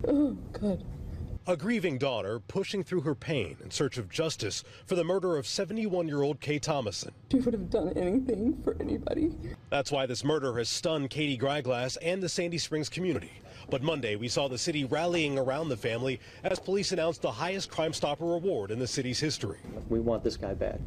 Oh, God. A grieving daughter pushing through her pain in search of justice for the murder of 71-year-old Kay Thomason. She would have done anything for anybody. That's why this murder has stunned Katie Greiglass and the Sandy Springs community. But Monday, we saw the city rallying around the family as police announced the highest Crime Stopper award in the city's history. We want this guy bad.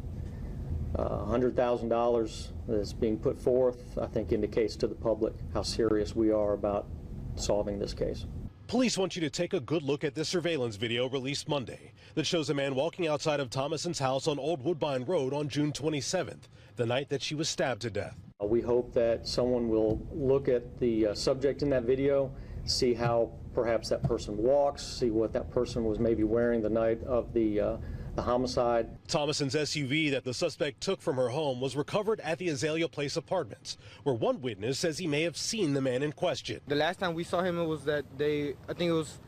$100,000 that's being put forth, I think, indicates to the public how serious we are about solving this case. Police want you to take a good look at this surveillance video released Monday that shows a man walking outside of Thomason's house on Old Woodbine Road on June 27th, the night that she was stabbed to death. We hope that someone will look at the subject in that video, see how perhaps that person walks, see what that person was maybe wearing the night of the homicide. Thomason's SUV that the suspect took from her home was recovered at the Azalea Place Apartments, where one witness says he may have seen the man in question. The last time we saw him, it was that day, I think it was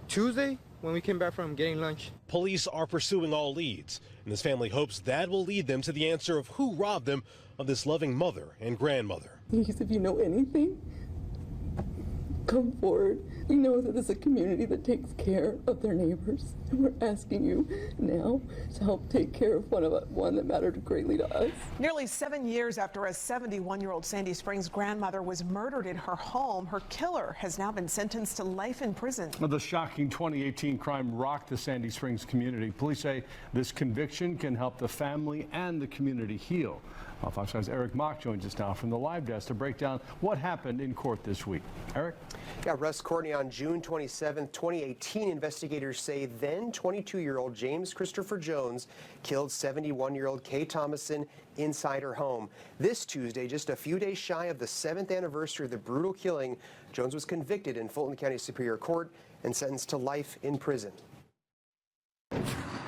Tuesday, when we came back from getting lunch. Police are pursuing all leads, and his family hopes that will lead them to the answer of who robbed them of this loving mother and grandmother. Please, if you know anything, come forward. We know that this is a community that takes care of their neighbors, and we're asking you now to help take care of one that mattered greatly to us. Nearly 7 years after a 71-year-old Sandy Springs grandmother was murdered in her home, her killer has now been sentenced to life in prison. The shocking 2018 crime rocked the Sandy Springs community. Police say this conviction can help the family and the community heal. Fox 5's Eric Mock joins us now from the live desk to break down what happened in court this week. Eric? Yeah, Russ, Courtney, on June 27, 2018, investigators say then 22-year-old James Christopher Jones killed 71-year-old Kay Thomason inside her home. This Tuesday, just a few days shy of the 7th anniversary of the brutal killing, Jones was convicted in Fulton County Superior Court and sentenced to life in prison.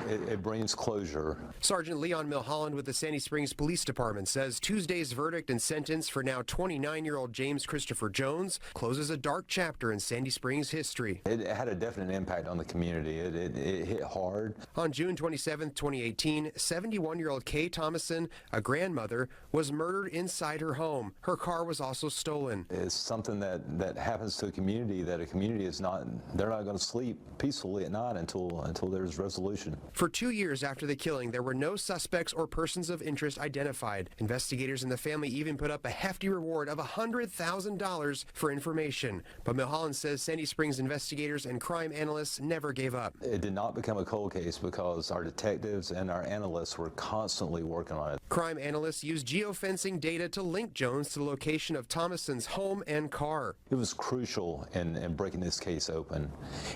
It brings closure. Sergeant Leon Milholland with the Sandy Springs Police Department says Tuesday's verdict and sentence for now 29-year-old James Christopher Jones closes a dark chapter in Sandy Springs history. It had a definite impact on the community. It hit hard. On June 27, 2018, 71-year-old Kay Thomason, a grandmother, was murdered inside her home. Her car was also stolen. It's something that happens to a community that a community is not, they're not going to sleep peacefully at night until there's resolution. For 2 years after the killing, there were no suspects or persons of interest identified. Investigators and the family even put up a hefty reward of $100,000 for information. But Milholland says Sandy Springs investigators and crime analysts never gave up. It did not become a cold case because our detectives and our analysts were constantly working on it. Crime analysts used geofencing data to link Jones to the location of Thomason's home and car. It was crucial in breaking this case open,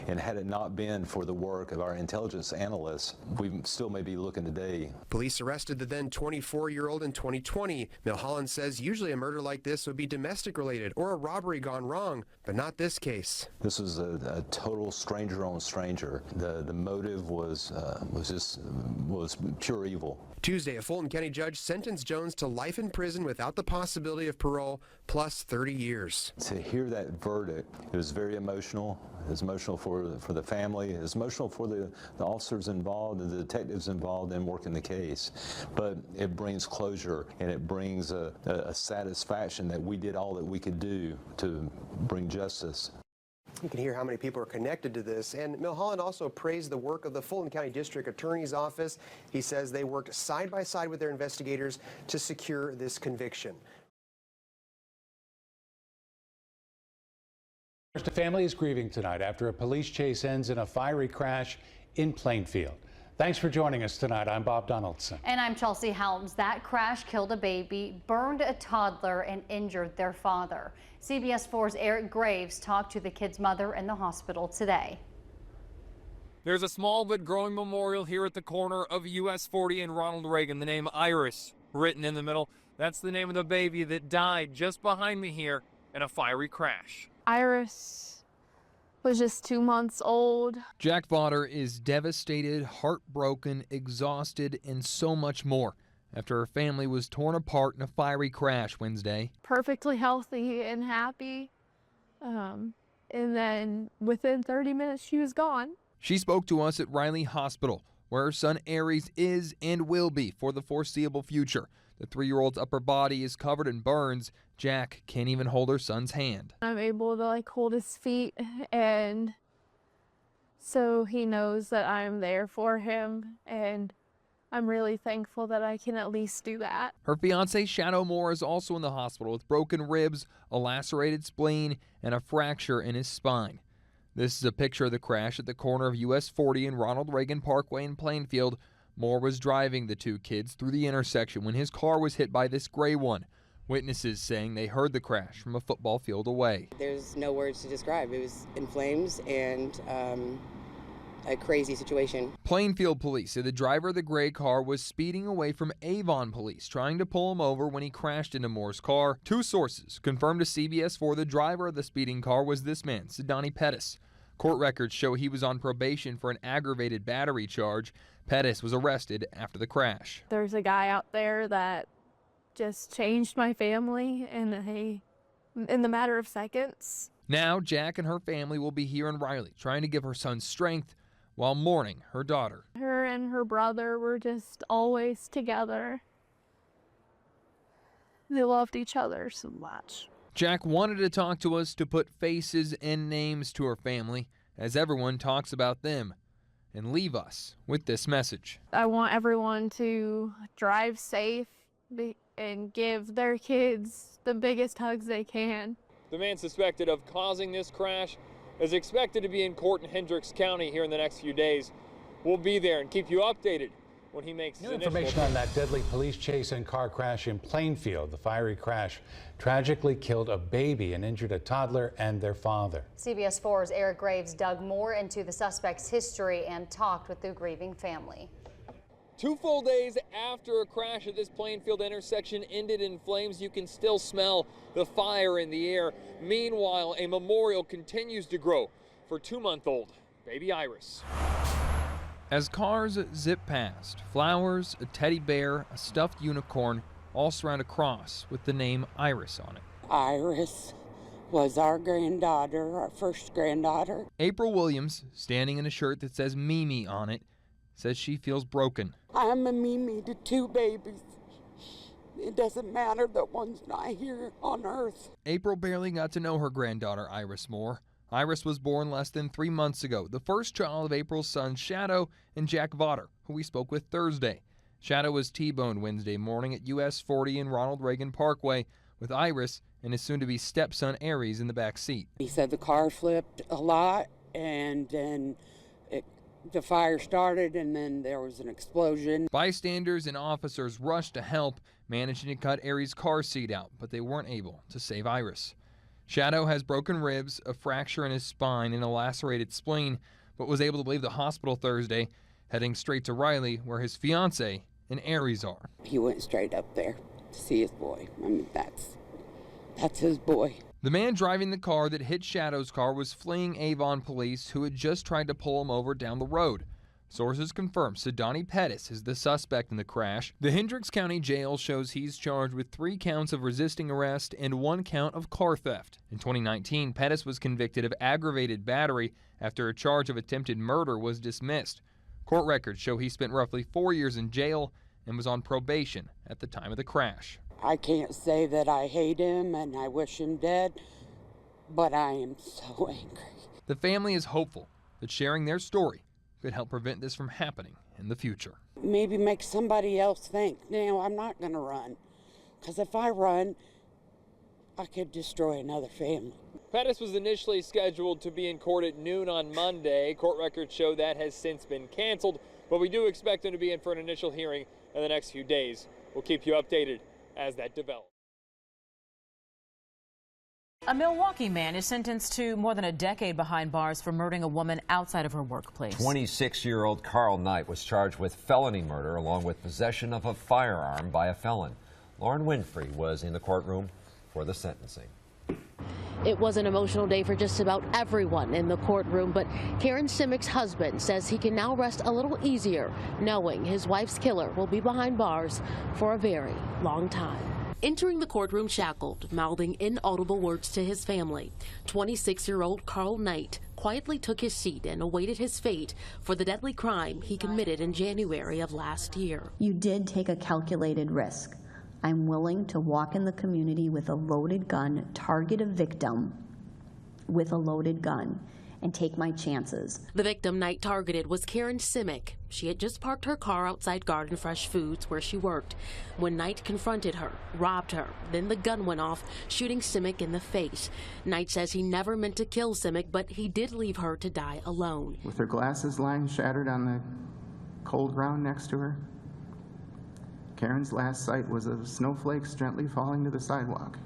and had it not been for the work of our intelligence analysts, we still may be looking today. Police arrested the then 24-year-old in 2020. Milholland says usually a murder like this would be domestic related or a robbery gone wrong, but not this case. This was a total stranger on stranger. The motive was pure evil. Tuesday, a Fulton County judge sentenced Jones to life in prison without the possibility of parole, plus 30 years. To hear that verdict, it was very emotional. It was emotional for the family. It was emotional for the officers involved and the detectives involved in working the case. But it brings closure, and it brings a satisfaction that we did all that we could do to bring justice. You can hear how many people are connected to this. And Milholland also praised the work of the Fulton County District Attorney's Office. He says they worked side by side with their investigators to secure this conviction. The family is grieving tonight after a police chase ends in a fiery crash in Plainfield. Thanks for joining us tonight. I'm Bob Donaldson. And I'm Chelsea Helms. That crash killed a baby, burned a toddler, and injured their father. CBS 4's Eric Graves talked to the kid's mother in the hospital today. There's a small but growing memorial here at the corner of US 40 and Ronald Reagan. The name Iris written in the middle. That's the name of the baby that died just behind me here in a fiery crash. Iris was just 2 months old. Jack Vaughter is devastated, heartbroken, exhausted, and so much more after her family was torn apart in a fiery crash Wednesday. Perfectly healthy and happy. And then within 30 minutes, she was gone. She spoke to us at Riley Hospital, where her son Aries is and will be for the foreseeable future. The 3-year-old's upper body is covered in burns. Jack can't even hold her son's hand. I'm able to hold his feet and so he knows that I'm there for him, and I'm really thankful that I can at least do that. Her fiancé, Shadow Moore, is also in the hospital with broken ribs, a lacerated spleen, and a fracture in his spine. This is a picture of the crash at the corner of US 40 and Ronald Reagan Parkway in Plainfield. Moore was driving the two kids through the intersection when his car was hit by this gray one. Witnesses saying they heard the crash from a football field away. There's no words to describe. It was in flames and a crazy situation. Plainfield police say the driver of the gray car was speeding away from Avon police, trying to pull him over when he crashed into Moore's car. Two sources confirmed to CBS 4 the driver of the speeding car was this man, Sidani Pettis. Court records show he was on probation for an aggravated battery charge. Pettis was arrested after the crash. There's a guy out there that just changed my family in the matter of seconds. Now, Jack and her family will be here in Riley, trying to give her son strength while mourning her daughter. Her and her brother were just always together. They loved each other so much. Jack wanted to talk to us to put faces and names to her family as everyone talks about them, and leave us with this message. I want everyone to drive safe and give their kids the biggest hugs they can. The man suspected of causing this crash is expected to be in court in Hendricks County here in the next few days. We'll be there and keep you updated when he makes his initial information on that deadly police chase and car crash in Plainfield. The fiery crash tragically killed a baby and injured a toddler and their father. CBS 4's Eric Graves dug more into the suspect's history and talked with the grieving family. 2 full days after a crash at this Plainfield intersection ended in flames, you can still smell the fire in the air. Meanwhile, a memorial continues to grow for 2-month-old baby Iris. As cars zip past, flowers, a teddy bear, a stuffed unicorn all surround a cross with the name Iris on it. Iris was our granddaughter, our first granddaughter. April Williams, standing in a shirt that says Mimi on it, says she feels broken. I'm a Mimi to 2 babies. It doesn't matter that one's not here on Earth. April barely got to know her granddaughter, Iris Moore. Iris was born less than 3 months ago, the first child of April's sons, Shadow and Jack Vaughter, who we spoke with Thursday. Shadow was T-boned Wednesday morning at US 40 and Ronald Reagan Parkway, with Iris and his soon-to-be stepson, Aries, in the back seat. He said the car flipped a lot, and then the fire started, and then there was an explosion. Bystanders and officers rushed to help, managing to cut Aries' car seat out, but they weren't able to save Iris. Shadow has broken ribs, a fracture in his spine, and a lacerated spleen, but was able to leave the hospital Thursday, heading straight to Riley, where his fiancée and Aries are. He went straight up there to see his boy. I mean, that's his boy. The man driving the car that hit Shadow's car was fleeing Avon police, who had just tried to pull him over down the road. Sources confirm Sidani Pettis is the suspect in the crash. The Hendricks County Jail shows he's charged with 3 counts of resisting arrest and 1 count of car theft. In 2019, Pettis was convicted of aggravated battery after a charge of attempted murder was dismissed. Court records show he spent roughly 4 years in jail and was on probation at the time of the crash. I can't say that I hate him and I wish him dead, but I am so angry. The family is hopeful that sharing their story could help prevent this from happening in the future. Maybe make somebody else think, I'm not going to run, because if I run, I could destroy another family. Pettis was initially scheduled to be in court at noon on Monday. Court records show that has since been canceled, but we do expect him to be in for an initial hearing in the next few days. We'll keep you updated as that develops. A Milwaukee man is sentenced to more than a decade behind bars for murdering a woman outside of her workplace. 26-year-old Carl Knight was charged with felony murder along with possession of a firearm by a felon. Lauren Winfrey was in the courtroom for the sentencing. It was an emotional day for just about everyone in the courtroom, but Karen Simick's husband says he can now rest a little easier knowing his wife's killer will be behind bars for a very long time. Entering the courtroom shackled, mouthing inaudible words to his family, 26-year-old Carl Knight quietly took his seat and awaited his fate for the deadly crime he committed in January of last year. You did take a calculated risk. I'm willing to walk in the community with a loaded gun, target a victim with a loaded gun, and take my chances. The victim Knight targeted was Karen Simic. She had just parked her car outside Garden Fresh Foods where she worked when Knight confronted her, robbed her. Then the gun went off, shooting Simic in the face. Knight says he never meant to kill Simic, but he did leave her to die alone. With her glasses lying shattered on the cold ground next to her, Karen's last sight was of snowflakes gently falling to the sidewalk,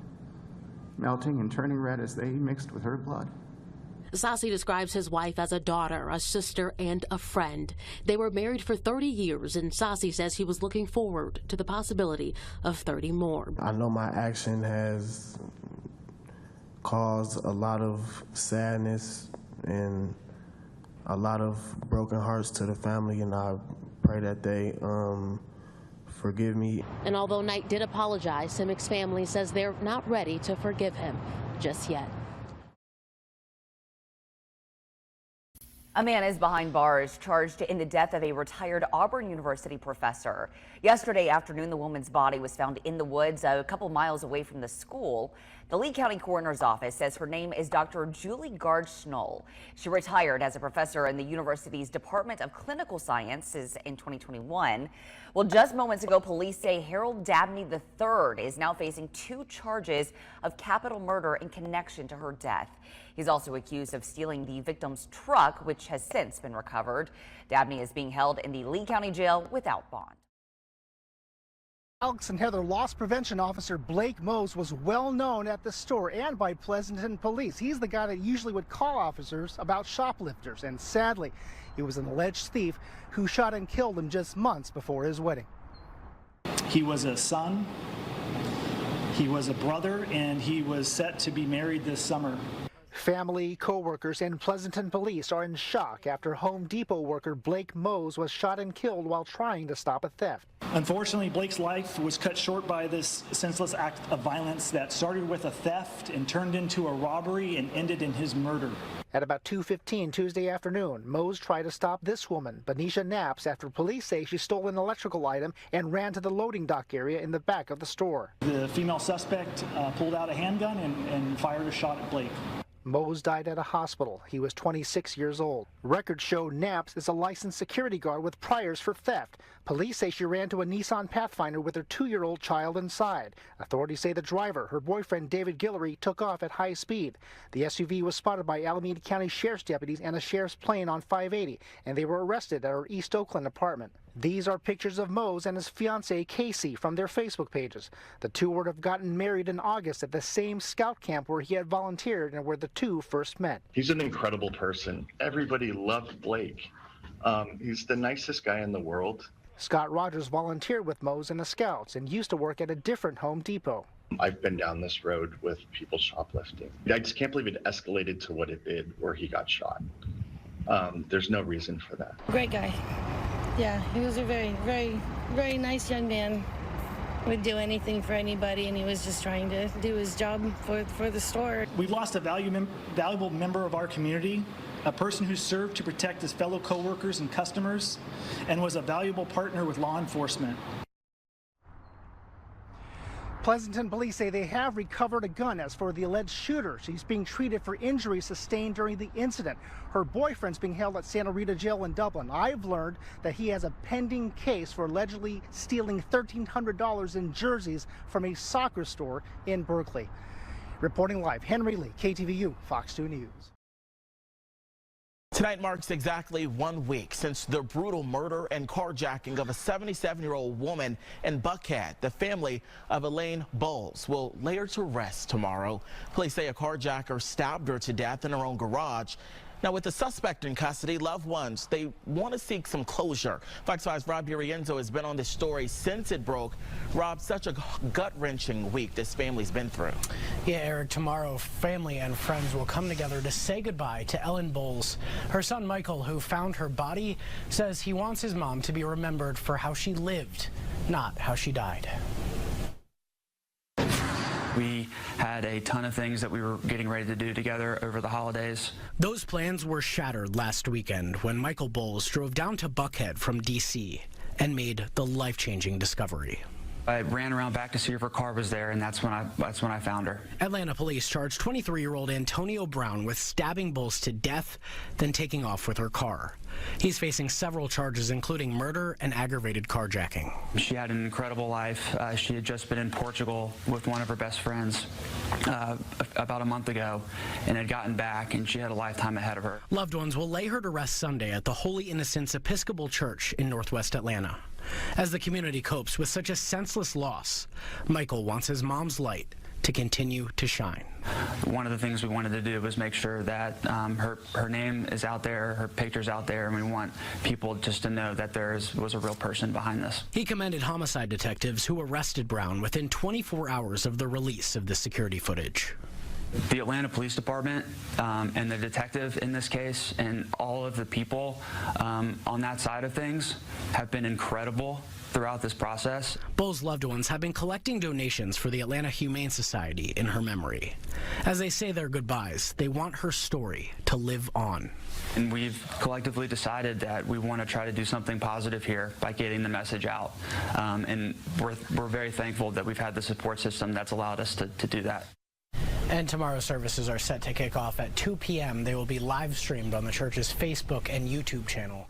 melting and turning red as they mixed with her blood. Sassi describes his wife as a daughter, a sister, and a friend. They were married for 30 years, and Sassi says he was looking forward to the possibility of 30 more. I know my action has caused a lot of sadness and a lot of broken hearts to the family, and I pray that they forgive me. And although Knight did apologize, Simic's family says they're not ready to forgive him just yet. A man is behind bars charged in the death of a retired Auburn University professor. Yesterday afternoon, the woman's body was found in the woods a couple miles away from the school. The Lee County Coroner's Office says her name is Dr. Julie Gard-Schnoll. She retired as a professor in the university's Department of Clinical Sciences in 2021. Well, just moments ago, police say Harold Dabney III is now facing 2 charges of capital murder in connection to her death. He's also accused of stealing the victim's truck, which has since been recovered. Dabney is being held in the Lee County Jail without bond. Alex and Heather loss prevention officer Blake Mose was well known at the store and by Pleasanton police. He's the guy that usually would call officers about shoplifters, and sadly, he was an alleged thief who shot and killed him just months before his wedding. He was a son, he was a brother, and he was set to be married this summer. Family, co-workers, and Pleasanton police are in shock after Home Depot worker Blake Mose was shot and killed while trying to stop a theft. Unfortunately, Blake's life was cut short by this senseless act of violence that started with a theft and turned into a robbery and ended in his murder. At about 2:15 Tuesday afternoon, Mose tried to stop this woman, Benicia Knaps, after police say she stole an electrical item and ran to the loading dock area in the back of the store. The female suspect pulled out a handgun and fired a shot at Blake. Mose died at a hospital. He was 26 years old. Records show Knaps is a licensed security guard with priors for theft. Police say she ran to a Nissan Pathfinder with her 2-year-old child inside. Authorities say the driver, her boyfriend David Guillory, took off at high speed. The SUV was spotted by Alameda County Sheriff's deputies and a sheriff's plane on 580, and they were arrested at her East Oakland apartment. These are pictures of Mose and his fiancée Casey from their Facebook pages. The two would have gotten married in August at the same scout camp where he had volunteered and where the two first met. He's an incredible person. Everybody loved Blake. He's the nicest guy in the world. Scott Rogers volunteered with Mose and the Scouts and used to work at a different Home Depot. I've been down this road with people shoplifting. I just can't believe it escalated to what it did where he got shot. There's no reason for that. Great guy. Yeah, he was a very, very, very nice young man. Would do anything for anybody, and he was just trying to do his job for the store. We've lost a valuable member of our community, a person who served to protect his fellow coworkers and customers, and was a valuable partner with law enforcement. Pleasanton police say they have recovered a gun. As for the alleged shooter, she's being treated for injuries sustained during the incident. Her boyfriend's being held at Santa Rita Jail in Dublin. I've learned that he has a pending case for allegedly stealing $1,300 in jerseys from a soccer store in Berkeley. Reporting live, Henry Lee, KTVU, Fox 2 News. Tonight marks exactly 1 week since the brutal murder and carjacking of a 77-year-old woman in Buckhead. The family of Elaine Bowles will lay her to rest tomorrow. Police say a carjacker stabbed her to death in her own garage. Now, with the suspect in custody, loved ones, they want to seek some closure. Fox 5's Rob Urienzo has been on this story since it broke. Rob, such a gut-wrenching week this family's been through. Yeah, Eric, tomorrow family and friends will come together to say goodbye to Ellen Bowles. Her son Michael, who found her body, says he wants his mom to be remembered for how she lived, not how she died. We had a ton of things that we were getting ready to do together over the holidays. Those plans were shattered last weekend when Michael Bowles drove down to Buckhead from D.C. and made the life-changing discovery. I ran around back to see if her car was there, and that's when I found her. Atlanta police charged 23-year-old Antonio Brown with stabbing Bowles to death, then taking off with her car. He's facing several charges, including murder and aggravated carjacking. She had an incredible life. She had just been in Portugal with one of her best friends about a month ago and had gotten back, and she had a lifetime ahead of her. Loved ones will lay her to rest Sunday at the Holy Innocents Episcopal Church in Northwest Atlanta. As the community copes with such a senseless loss, Michael wants his mom's light to continue to shine. One of the things we wanted to do was make sure that her name is out there, her picture's out there, and we want people just to know that was a real person behind this. He commended homicide detectives who arrested Brown within 24 hours of the release of the security footage. The Atlanta Police Department and the detective in this case and all of the people on that side of things have been incredible throughout this process. Bowles' loved ones have been collecting donations for the Atlanta Humane Society in her memory. As they say their goodbyes, they want her story to live on. And we've collectively decided that we want to try to do something positive here by getting the message out. And we're very thankful that we've had the support system that's allowed us to do that. And tomorrow's services are set to kick off at 2 p.m. They will be live streamed on the church's Facebook and YouTube channel.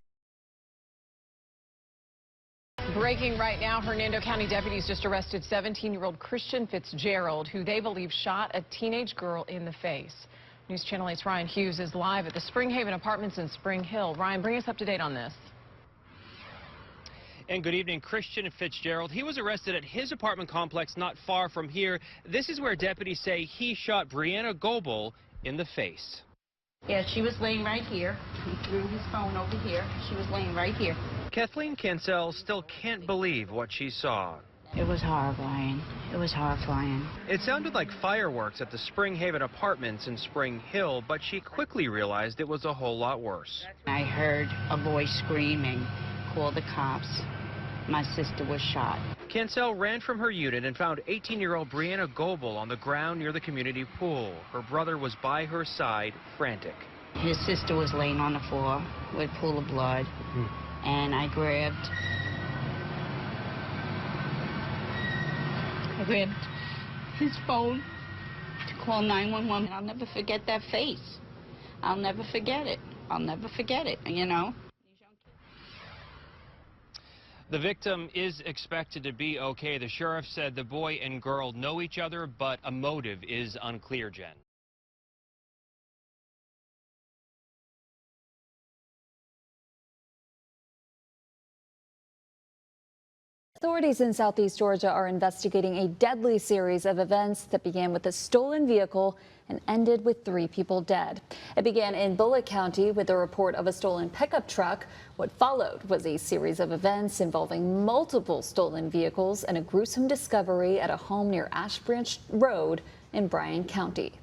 Breaking right now, Hernando County deputies just arrested 17-year-old Christian Fitzgerald, who they believe shot a teenage girl in the face. News Channel 8's Ryan Hughes is live at the Springhaven Apartments in Spring Hill. Ryan, bring us up to date on this. And good evening. Christian Fitzgerald, he was arrested at his apartment complex not far from here. This is where deputies say he shot Brianna Goebel in the face. Yeah, she was laying right here. He threw his phone over here. She was laying right here. Kathleen Cancel still can't believe what she saw. It was horrifying. It was horrifying. It sounded like fireworks at the Springhaven Apartments in Spring Hill, but she quickly realized it was a whole lot worse. I heard a voice screaming, "Call the cops. My sister was shot." Cancel ran from her unit and found 18-year-old Brianna Goebel on the ground near the community pool. Her brother was by her side, frantic. His sister was laying on the floor with a pool of blood, and I grabbed his phone to call 911. I'll never forget that face. I'll never forget it. I'll never forget it, you know. The victim is expected to be okay. The sheriff said the boy and girl know each other, but a motive is unclear, Jen. Authorities in Southeast Georgia are investigating a deadly series of events that began with a stolen vehicle and ended with 3 people dead. It began in Bullitt County with a report of a stolen pickup truck. What followed was a series of events involving multiple stolen vehicles and a gruesome discovery at a home near Ash Branch Road in Bryan County.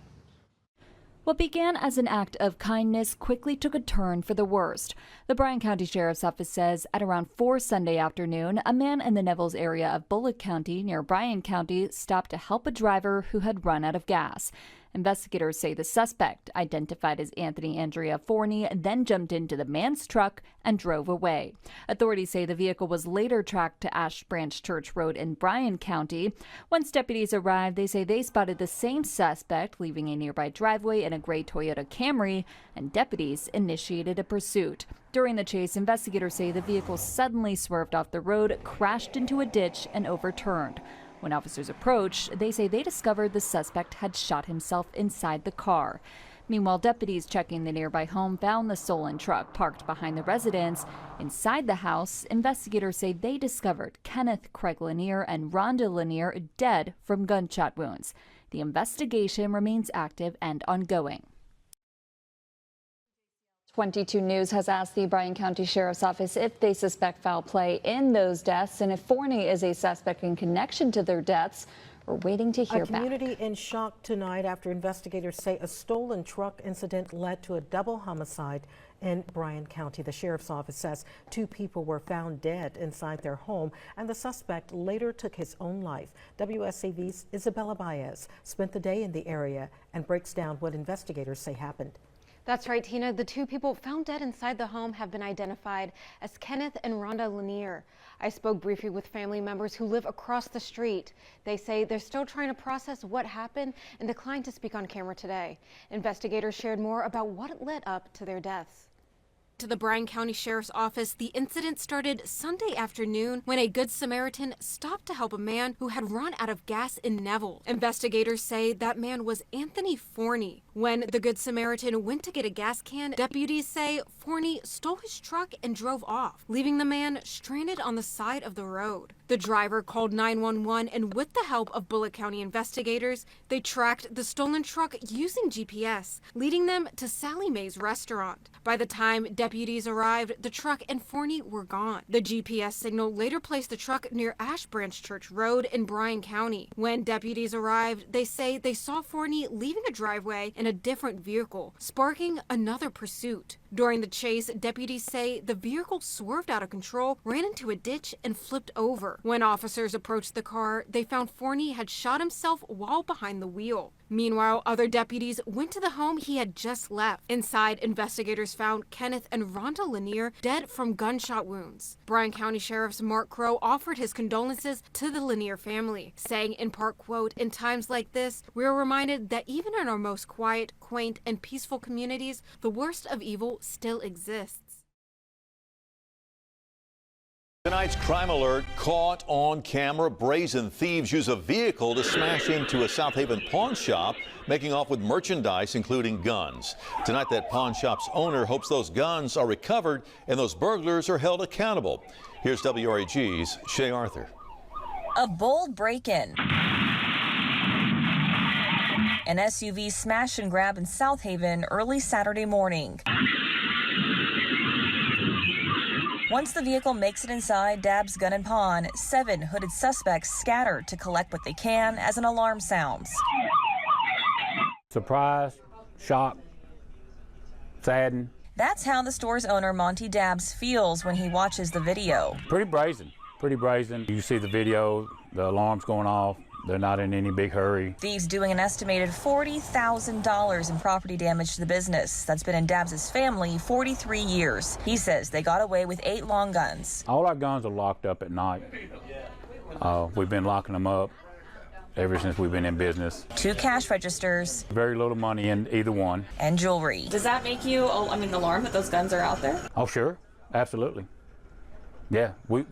What began as an act of kindness quickly took a turn for the worst. The Bryan County Sheriff's Office says at around 4 Sunday afternoon, a man in the Nevels area of Bullitt County near Bryan County stopped to help a driver who had run out of gas. Investigators say the suspect, identified as Anthony Andrea Forney, then jumped into the man's truck and drove away. Authorities say the vehicle was later tracked to Ash Branch Church Road in Bryan County. Once deputies arrived, they say they spotted the same suspect leaving a nearby driveway in a gray Toyota Camry, and deputies initiated a pursuit. During the chase, investigators say the vehicle suddenly swerved off the road, crashed into a ditch, and overturned. When officers approached, they say they discovered the suspect had shot himself inside the car. Meanwhile, deputies checking the nearby home found the stolen truck parked behind the residence. Inside the house, investigators say they discovered Kenneth Craig Lanier and Rhonda Lanier dead from gunshot wounds. The investigation remains active and ongoing. 22 News has asked the Bryan County Sheriff's Office if they suspect foul play in those deaths and if Forney is a suspect in connection to their deaths. We're waiting to hear back. A community in shock tonight after investigators say a stolen truck incident led to a double homicide in Bryan County. The Sheriff's Office says 2 people were found dead inside their home and the suspect later took his own life. WSAV's Isabella Baez spent the day in the area and breaks down what investigators say happened. That's right, Tina. The two people found dead inside the home have been identified as Kenneth and Rhonda Lanier. I spoke briefly with family members who live across the street. They say they're still trying to process what happened and declined to speak on camera today. Investigators shared more about what led up to their deaths. To the Bryan County Sheriff's Office, the incident started Sunday afternoon when a Good Samaritan stopped to help a man who had run out of gas in Neville. Investigators say that man was Anthony Forney. When the Good Samaritan went to get a gas can, deputies say Forney stole his truck and drove off, leaving the man stranded on the side of the road. The driver called 911, and with the help of Bullitt County investigators, they tracked the stolen truck using GPS, leading them to Sally Mae's restaurant. By the time deputies arrived, the truck and Forney were gone. The GPS signal later placed the truck near Ash Branch Church Road in Bryan County. When deputies arrived, they say they saw Forney leaving a driveway in a different vehicle, sparking another pursuit. During the chase, deputies say the vehicle swerved out of control, ran into a ditch, and flipped over. When officers approached the car, they found Forney had shot himself while behind the wheel. Meanwhile, other deputies went to the home he had just left. Inside, investigators found Kenneth and Rhonda Lanier dead from gunshot wounds. Bryan County Sheriff's Mark Crow offered his condolences to the Lanier family, saying in part, quote, "In times like this, we are reminded that even in our most quiet, quaint, and peaceful communities, the worst of evil still exists." Tonight's crime alert: caught on camera. Brazen thieves use a vehicle to smash into a South Haven pawn shop, making off with merchandise, including guns. Tonight, that pawn shop's owner hopes those guns are recovered and those burglars are held accountable. Here's WRAG's Shay Arthur. A bold break-in. An SUV smash and grab in South Haven early Saturday morning. Once the vehicle makes it inside Dab's Gun and Pawn, 7 hooded suspects scatter to collect what they can as an alarm sounds. Surprised, shocked, saddened. That's how the store's owner, Monty Dabbs, feels when he watches the video. Pretty brazen, pretty brazen. You see the video, the alarm's going off. They're not in any big hurry. Thieves doing an estimated $40,000 in property damage to the business that's been in Dabbs' family 43 years. He says they got away with 8 long guns. All our guns are locked up at night. We've been locking them up ever since we've been in business. 2 cash registers. Very little money in either one. And jewelry. Does that make you, alarmed that those guns are out there? Oh, sure. Absolutely. Yeah, we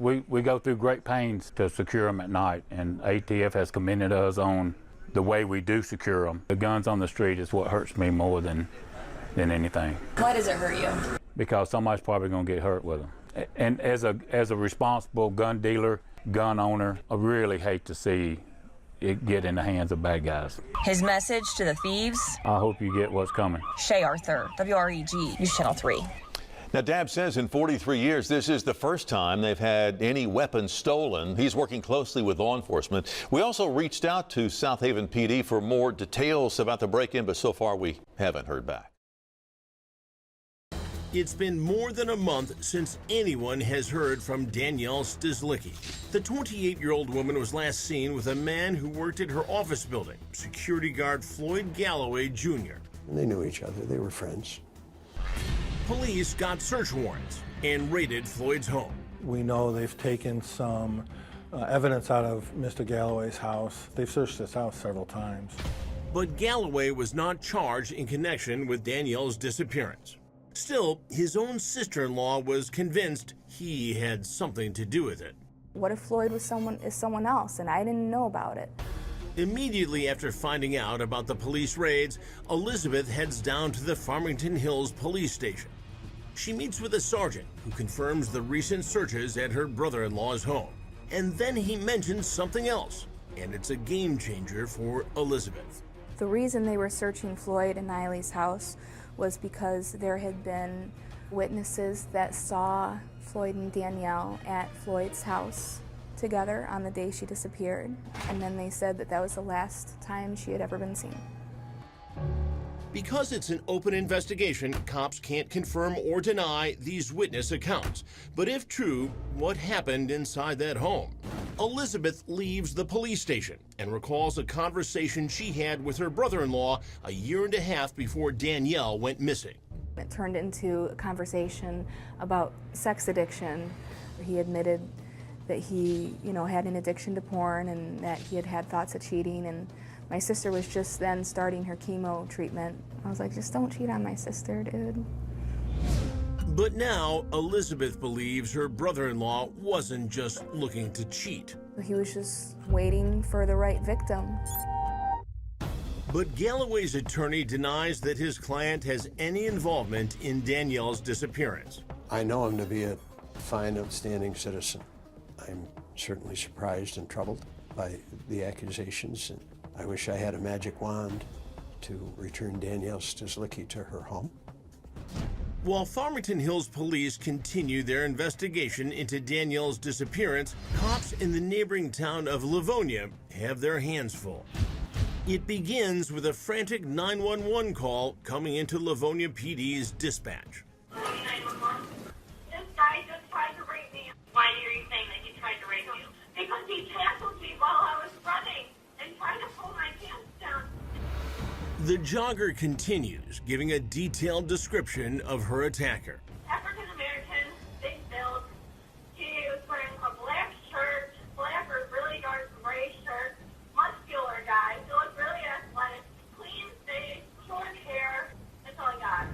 go through great pains to secure them at night, and ATF has commended us on the way we do secure them. The guns on the street is what hurts me more than anything. Why does it hurt you? Because somebody's probably going to get hurt with them. And as a responsible gun dealer, gun owner, I really hate to see it get in the hands of bad guys. His message to the thieves? I hope you get what's coming. Shay Arthur, WREG, News Channel 3. Now, Dabb says in 43 years, this is the first time they've had any weapons stolen. He's working closely with law enforcement. We also reached out to South Haven PD for more details about the break-in, but so far we haven't heard back. It's been more than a month since anyone has heard from Danielle Stislicki. The 28-year-old woman was last seen with a man who worked at her office building, security guard Floyd Galloway Jr. They knew each other. They were friends. Police got search warrants and raided Floyd's home. We know they've taken some evidence out of Mr. Galloway's house. They've searched his house several times. But Galloway was not charged in connection with Danielle's disappearance. Still, his own sister-in-law was convinced he had something to do with it. What if Floyd was someone else and I didn't know about it? Immediately after finding out about the police raids, Elizabeth heads down to the Farmington Hills police station. She meets with a sergeant who confirms the recent searches at her brother-in-law's home. And then he mentions something else, and it's a game changer for Elizabeth. The reason they were searching Floyd and Niley's house was because there had been witnesses that saw Floyd and Danielle at Floyd's house together on the day she disappeared, and then they said that that was the last time she had ever been seen. Because it's an open investigation, cops can't confirm or deny these witness accounts. But if true, what happened inside that home? Elizabeth leaves the police station and recalls a conversation she had with her brother-in-law a year and a half before Danielle went missing. It turned into a conversation about sex addiction. He admitted that he, had an addiction to porn and that he had had thoughts of cheating. And my sister was just then starting her chemo treatment. I was like, just don't cheat on my sister, dude. But now Elizabeth believes her brother-in-law wasn't just looking to cheat. He was just waiting for the right victim. But Galloway's attorney denies that his client has any involvement in Danielle's disappearance. I know him to be a fine, outstanding citizen. I'm certainly surprised and troubled by the accusations, and I wish I had a magic wand to return Danielle Stislicki to her home. While Farmington Hills police continue their investigation into Danielle's disappearance, cops in the neighboring town of Livonia have their hands full. It begins with a frantic 911 call coming into Livonia PD's dispatch. 911. This guy just tried to rape me. Why are you saying that he tried to rape you? Because he tackled me while I was running and trying to pull my pants down. The jogger continues, giving a detailed description of her attacker. African American, big build. He was wearing a black shirt, black or really dark gray shirt, muscular guy. He looked really athletic, clean face, short hair. That's all I got.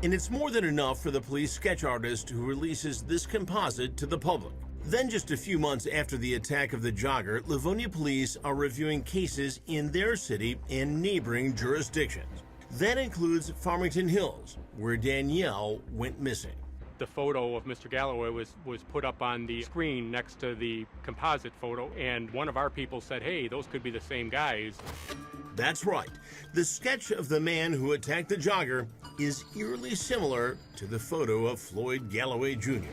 And it's more than enough for the police sketch artist who releases this composite to the public. Then, just a few months after the attack of the jogger, Livonia police are reviewing cases in their city and neighboring jurisdictions. That includes Farmington Hills, where Danielle went missing. The photo of Mr. Galloway was put up on the screen next to the composite photo, and one of our people said, hey, those could be the same guys. That's right. The sketch of the man who attacked the jogger is eerily similar to the photo of Floyd Galloway Jr.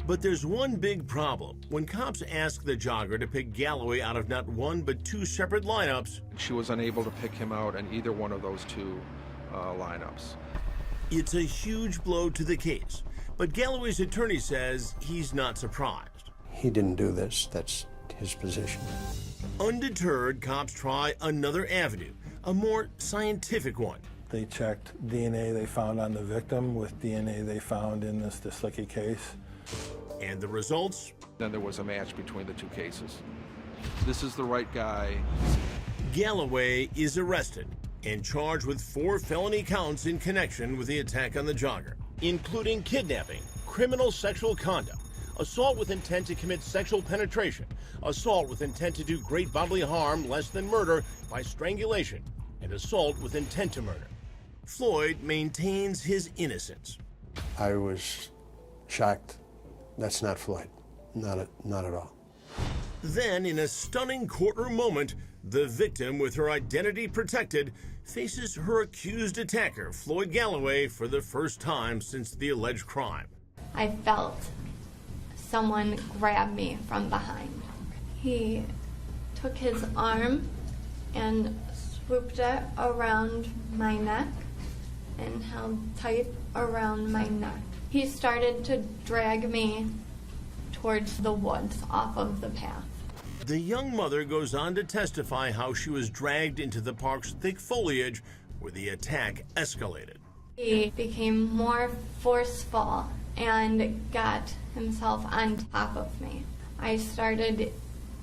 But there's one big problem. When cops ask the jogger to pick Galloway out of not one but two separate lineups, she was unable to pick him out in either one of those two lineups. It's a huge blow to the case. But Galloway's attorney says he's not surprised. He didn't do this. That's his position. Undeterred, cops try another avenue, a more scientific one. They checked DNA they found on the victim with DNA they found in this Stislicki case. And the results? Then there was a match between the two cases. This is the right guy. Galloway is arrested and charged with 4 felony counts in connection with the attack on the jogger, including kidnapping, criminal sexual conduct, assault with intent to commit sexual penetration, assault with intent to do great bodily harm less than murder by strangulation, and assault with intent to murder. Floyd maintains his innocence. I was shocked. That's not Floyd. Not at all. Then, in a stunning courtroom moment, the victim, with her identity protected, faces her accused attacker, Floyd Galloway, for the first time since the alleged crime. I felt someone grab me from behind. He took his arm and swooped it around my neck and held tight around my neck. He started to drag me towards the woods off of the path. The young mother goes on to testify how she was dragged into the park's thick foliage where the attack escalated. He became more forceful and got himself on top of me. I started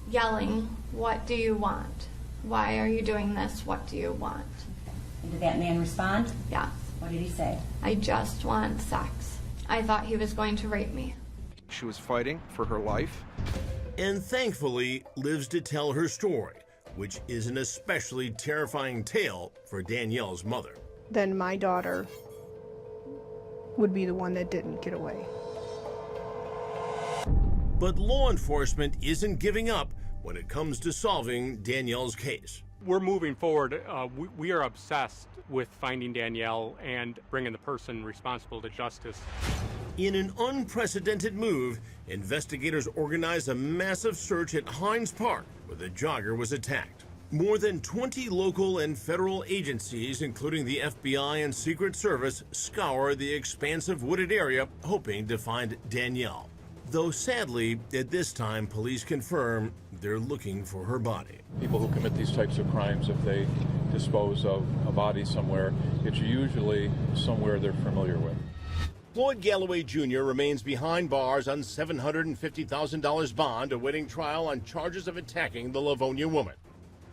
yelling, "What do you want? Why are you doing this? What do you want?" And did that man respond? Yes. What did he say? "I just want sex." I thought he was going to rape me. She was fighting for her life. And thankfully lives to tell her story, which is an especially terrifying tale for Danielle's mother. Then my daughter would be the one that didn't get away. But law enforcement isn't giving up when it comes to solving Danielle's case. We're moving forward. We are obsessed with finding Danielle and bringing the person responsible to justice. In an unprecedented move, investigators organized a massive search at Hines Park, where the jogger was attacked. More than 20 local and federal agencies, including the FBI and Secret Service, scour the expansive wooded area, hoping to find Danielle. Though sadly, at this time, police confirm they're looking for her body. People who commit these types of crimes, if they dispose of a body somewhere, it's usually somewhere they're familiar with. Floyd Galloway Jr. remains behind bars on $750,000 bond, awaiting trial on charges of attacking the Livonia woman.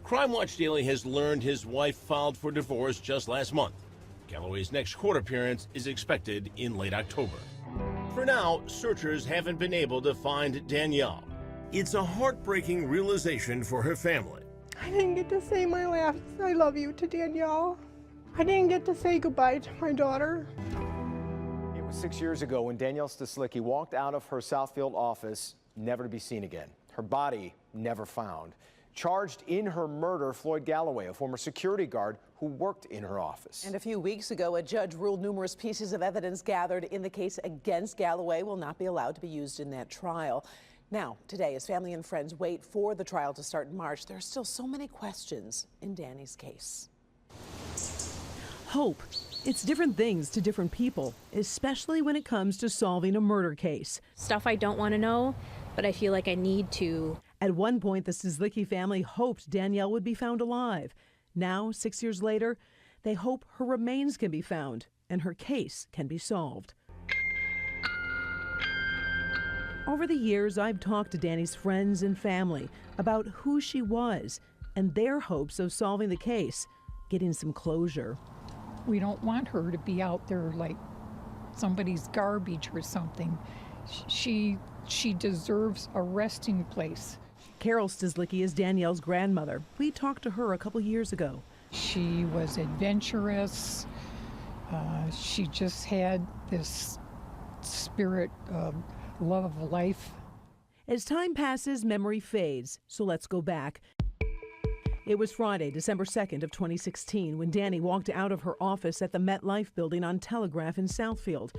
Crime Watch Daily has learned his wife filed for divorce just last month. Galloway's next court appearance is expected in late October. For now, searchers haven't been able to find Danielle. It's a heartbreaking realization for her family. I didn't get to say my last I love you to Danielle. I didn't get to say goodbye to my daughter. It was 6 years ago when Danielle Stislicki walked out of her Southfield office, never to be seen again. Her body never found. Charged in her murder, Floyd Galloway, a former security guard who worked in her office. And a few weeks ago, a judge ruled numerous pieces of evidence gathered in the case against Galloway will not be allowed to be used in that trial. Now, today, as family and friends wait for the trial to start in March, there are still so many questions in Danny's case. Hope. It's different things to different people, especially when it comes to solving a murder case. Stuff I don't want to know, but I feel like I need to. At one point, the Stislicki family hoped Danielle would be found alive. Now, 6 years later, they hope her remains can be found and her case can be solved. Over the years, I've talked to Danny's friends and family about who she was and their hopes of solving the case, getting some closure. We don't want her to be out there like somebody's garbage or something. She deserves a resting place. Carol Stislicki is Danielle's grandmother. We talked to her a couple years ago. She was adventurous. She just had this spirit of love of life. As time passes, memory fades. So let's go back. It was Friday, December 2nd of 2016, when Danny walked out of her office at the MetLife building on Telegraph in Southfield,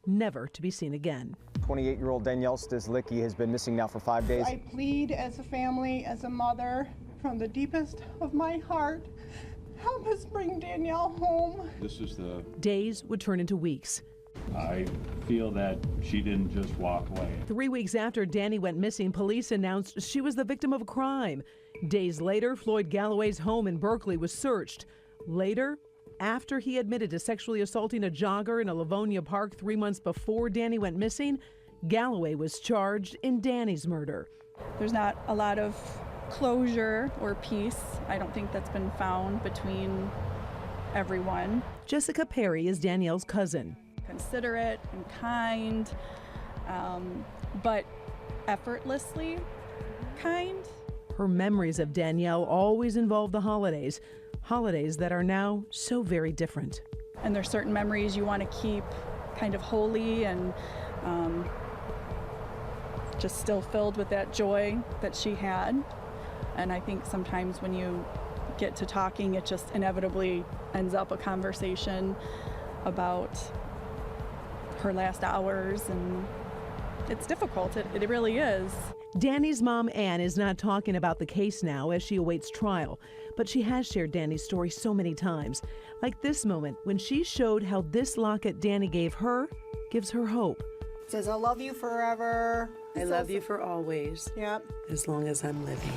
never to be seen again. 28-year-old Danielle Stislicki has been missing now for 5 days. I plead as a family, as a mother, from the deepest of my heart, help us bring Danielle home. This is the Days would turn into weeks. I feel that she didn't just walk away. 3 weeks after Danny went missing, police announced she was the victim of a crime. Days later, Floyd Galloway's home in Berkeley was searched. Later, after he admitted to sexually assaulting a jogger in a Livonia park 3 months before Danny went missing, Galloway was charged in Danny's murder. There's not a lot of closure or peace. I don't think that's been found between everyone. Jessica Perry is Danielle's cousin. Considerate and kind, but effortlessly kind. Her memories of Danielle always involve the holidays that are now so very different. And there's certain memories you want to keep kind of holy and just still filled with that joy that she had. And I think sometimes when you get to talking, it just inevitably ends up a conversation about her last hours, and it's difficult. It really is. Danny's mom, Ann, is not talking about the case now as she awaits trial, but she has shared Danny's story so many times, like this moment when she showed how this locket Danny gave her gives her hope. It says, I love you forever. I love you for always. Yep. As long as I'm living.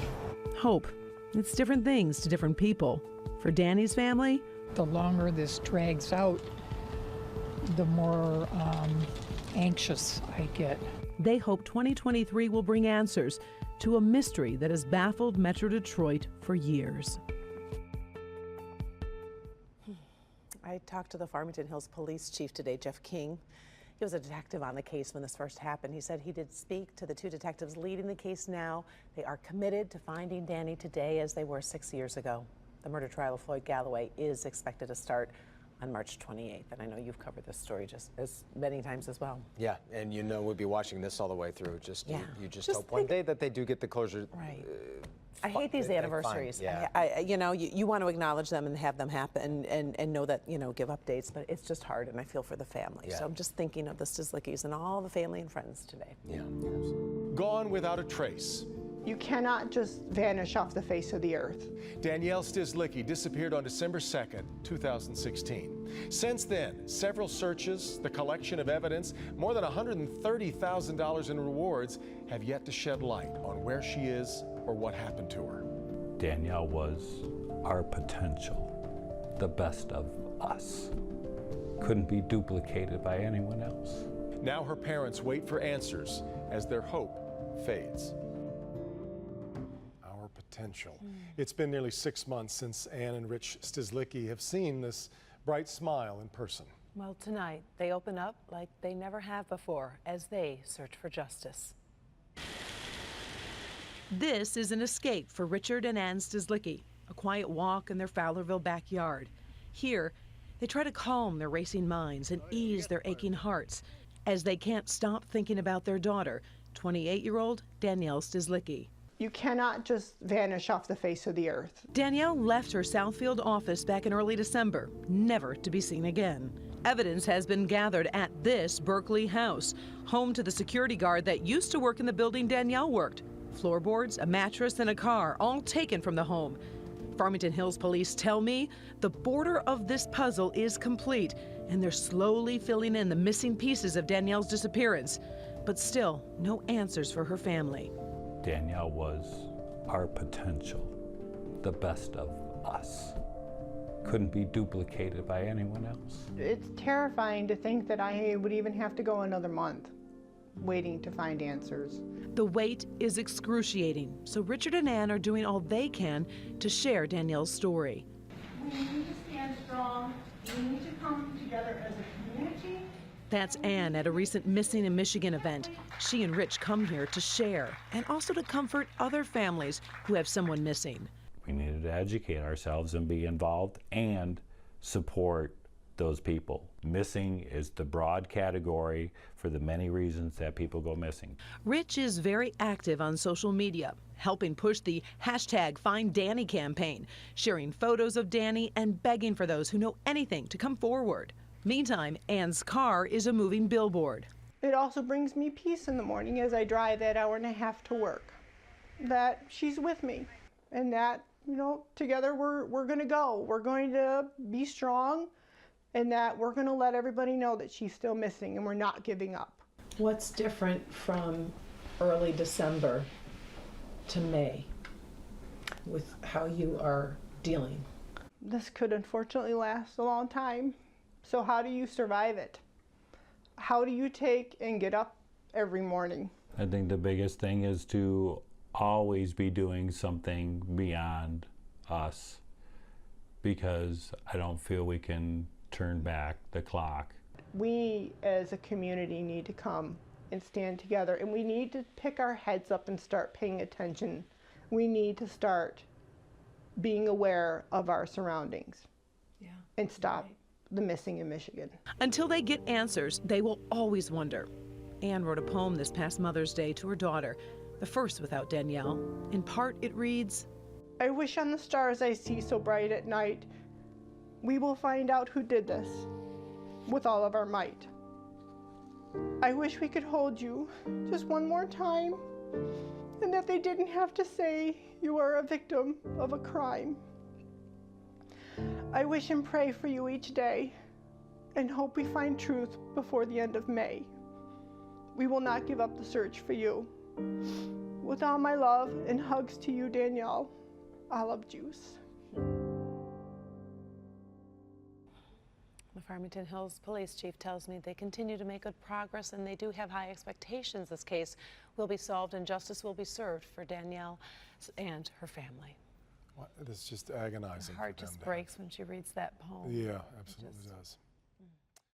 Hope. It's different things to different people. For Danny's family, the longer this drags out, the more anxious I get. They hope 2023 will bring answers to a mystery that has baffled Metro Detroit for years. I talked to the Farmington Hills Police Chief today, Jeff King. He was a detective on the case when this first happened. He said he did speak to the two detectives leading the case now. They are committed to finding Danny today as they were 6 years ago. The murder trial of Floyd Galloway is expected to start on March 28th, and I know you've covered this story just as many times as well. Yeah, and you know we'll be watching this all the way through. You just hope one think, day that they do get the closure. Right. I hate these anniversaries. Yeah. You want to acknowledge them and have them happen and know that, give updates, but it's just hard, and I feel for the family. Yeah. So I'm just thinking of the Stislickis and all the family and friends today. Yeah. Gone without a trace. You cannot just vanish off the face of the earth. Danielle Stizlicki disappeared on December 2nd, 2016. Since then, several searches, the collection of evidence, more than $130,000 in rewards have yet to shed light on where she is or what happened to her. Danielle was our potential, the best of us. Couldn't be duplicated by anyone else. Now her parents wait for answers as their hope fades. Our potential. It's been nearly 6 months since Ann and Rich Stizlicki have seen this bright smile in person. Well, tonight they open up like they never have before as they search for justice. This is an escape for Richard and Ann Stizlicki, a quiet walk in their Fowlerville backyard. Here, they try to calm their racing minds and ease their aching hearts as they can't stop thinking about their daughter, 28-year-old Danielle Stizlicki. You cannot just vanish off the face of the earth. Danielle left her Southfield office back in early December, never to be seen again. Evidence has been gathered at this Berkeley house, home to the security guard that used to work in the building Danielle worked. Floorboards, a mattress, and a car, all taken from the home. Farmington Hills police tell me the border of this puzzle is complete, and they're slowly filling in the missing pieces of Danielle's disappearance. But still, no answers for her family. Danielle was our potential, the best of us. Couldn't be duplicated by anyone else. It's terrifying to think that I would even have to go another month waiting to find answers. The wait is excruciating, so Richard and Ann are doing all they can to share Danielle's story. We need to stand strong. We need to come together as a community. That's Ann at a recent Missing in Michigan event. She and Rich come here to share and also to comfort other families who have someone missing. We needed to educate ourselves and be involved and support those people. Missing is the broad category for the many reasons that people go missing. Rich is very active on social media, helping push the #FindDanny campaign, sharing photos of Danny and begging for those who know anything to come forward. Meantime, Ann's car is a moving billboard. It also brings me peace in the morning as I drive that hour and a half to work, that she's with me and that, you know, together we're going to go. We're going to be strong, and that we're going to let everybody know that she's still missing and we're not giving up. What's different from early December to May with how you are dealing? This could unfortunately last a long time. So how do you survive it? How do you take and get up every morning? I think the biggest thing is to always be doing something beyond us, because I don't feel we can turn back the clock. We as a community need to come and stand together, and we need to pick our heads up and start paying attention. We need to start being aware of our surroundings and stop the missing in Michigan. Until they get answers, they will always wonder. Ann wrote a poem this past Mother's Day to her daughter, the first without Danielle. In part, it reads, I wish on the stars I see so bright at night, we will find out who did this with all of our might. I wish we could hold you just one more time, and that they didn't have to say you are a victim of a crime. I wish and pray for you each day and hope we find truth before the end of May. We will not give up the search for you. With all my love and hugs to you, Danielle, Olive Juice. The Farmington Hills Police Chief tells me they continue to make good progress and they do have high expectations this case will be solved and justice will be served for Danielle and her family. It's just agonizing. Her heart just breaks when she reads that poem. Yeah, absolutely does.